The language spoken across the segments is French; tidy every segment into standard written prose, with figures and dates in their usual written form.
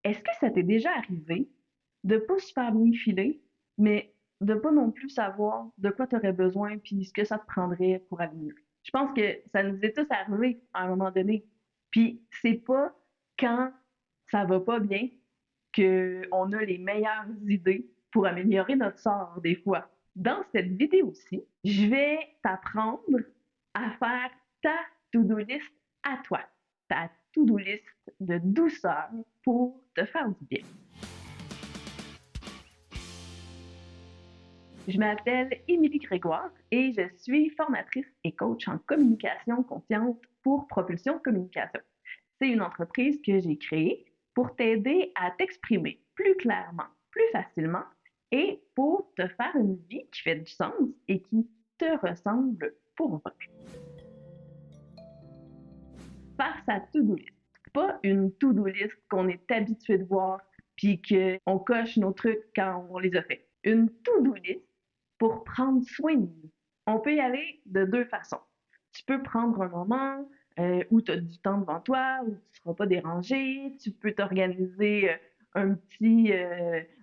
Est-ce que ça t'est déjà arrivé de pas super bien filer, mais de pas non plus savoir de quoi tu aurais besoin puis ce que ça te prendrait pour aller mieux? Je pense que ça nous est tous arrivé à un moment donné. Puis c'est pas quand ça va pas bien qu'on a les meilleures idées pour améliorer notre sort des fois. Dans cette vidéo-ci, je vais t'apprendre à faire ta to-do list à toi, ta to-do list de douceur pour te faire du bien. Je m'appelle Émilie Grégoire et je suis formatrice et coach en communication confiante pour Propulsion Communication. C'est une entreprise que j'ai créée pour t'aider à t'exprimer plus clairement, plus facilement et pour te faire une vie qui fait du sens et qui te ressemble pour vrai. Faire sa to-do list. Pas une to-do list qu'on est habitué de voir puis qu'on coche nos trucs quand on les a fait. Une to-do list pour prendre soin de nous. On peut y aller de deux façons. Tu peux prendre un moment où tu as du temps devant toi, où tu ne seras pas dérangé. Tu peux t'organiser un petit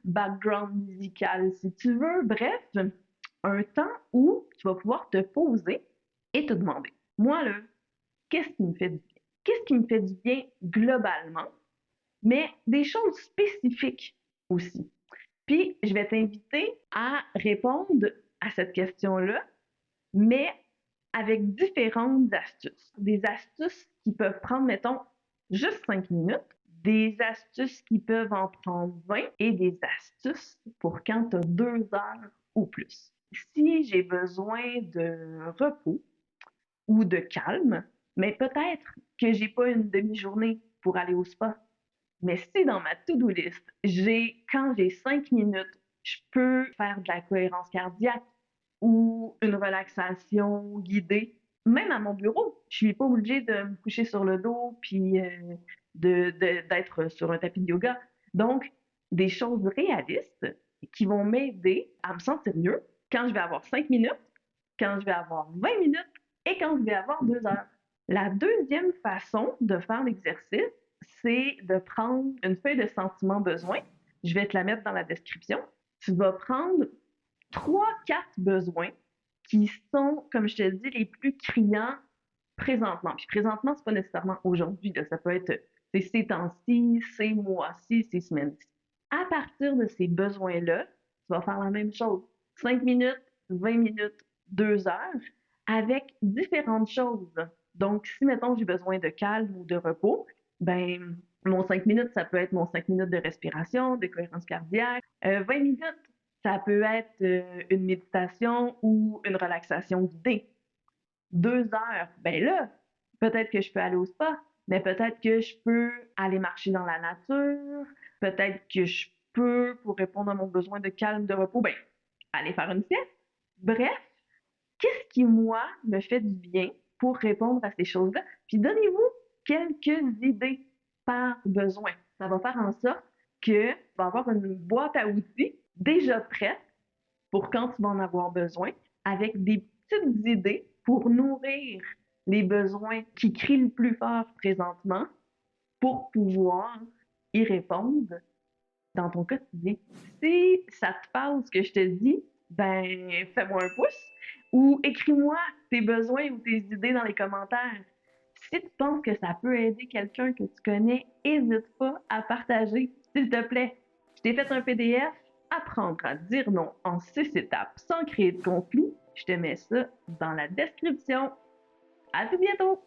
background musical si tu veux. Bref, un temps où tu vas pouvoir te poser et te demander, moi là, qu'est-ce qui me fait du bien? Qu'est-ce qui me fait du bien globalement? Mais des choses spécifiques aussi. Puis, je vais t'inviter à répondre à cette question-là, mais avec différentes astuces. Des astuces qui peuvent prendre, mettons, juste 5 minutes, des astuces qui peuvent en prendre 20 et des astuces pour quand tu as 2 heures ou plus. Si j'ai besoin de repos ou de calme, mais peut-être que j'ai pas une demi-journée pour aller au spa. Mais si dans ma to-do list, quand j'ai 5 minutes, je peux faire de la cohérence cardiaque ou une relaxation guidée, même à mon bureau, je suis pas obligée de me coucher sur le dos puis d'être sur un tapis de yoga. Donc, des choses réalistes qui vont m'aider à me sentir mieux quand je vais avoir 5 minutes, quand je vais avoir 20 minutes et quand je vais avoir 2 heures. La deuxième façon de faire l'exercice, c'est de prendre une feuille de sentiments besoins. Je vais te la mettre dans la description. Tu vas prendre 3, 4 besoins qui sont, comme je te dis, les plus criants présentement. Puis présentement, c'est pas nécessairement aujourd'hui. Là. Ça peut être c'est ces temps-ci, ces mois-ci, ces semaines-ci. À partir de ces besoins-là, tu vas faire la même chose. 5 minutes, 20 minutes, 2 heures, avec différentes choses. Donc, si, mettons, j'ai besoin de calme ou de repos, ben, mon 5 minutes, ça peut être mon 5 minutes de respiration, de cohérence cardiaque. 20 minutes, ça peut être une méditation ou une relaxation guidée. 2 heures, ben là, peut-être que je peux aller au spa, mais peut-être que je peux aller marcher dans la nature, peut-être que je peux, pour répondre à mon besoin de calme, de repos, ben, aller faire une sieste. Bref, qu'est-ce qui, moi, me fait du bien pour répondre à ces choses-là? Puis donnez-vous quelques idées par besoin. Ça va faire en sorte que tu vas avoir une boîte à outils déjà prête pour quand tu vas en avoir besoin, avec des petites idées pour nourrir les besoins qui crient le plus fort présentement pour pouvoir y répondre dans ton quotidien. Si ça te parle ce que je te dis, ben fais-moi un pouce ou écris-moi tes besoins ou tes idées dans les commentaires. Si tu penses que ça peut aider quelqu'un que tu connais, n'hésite pas à partager, s'il te plaît. Je t'ai fait un PDF, apprendre à dire non en 6 étapes sans créer de conflit. Je te mets ça dans la description. À tout bientôt!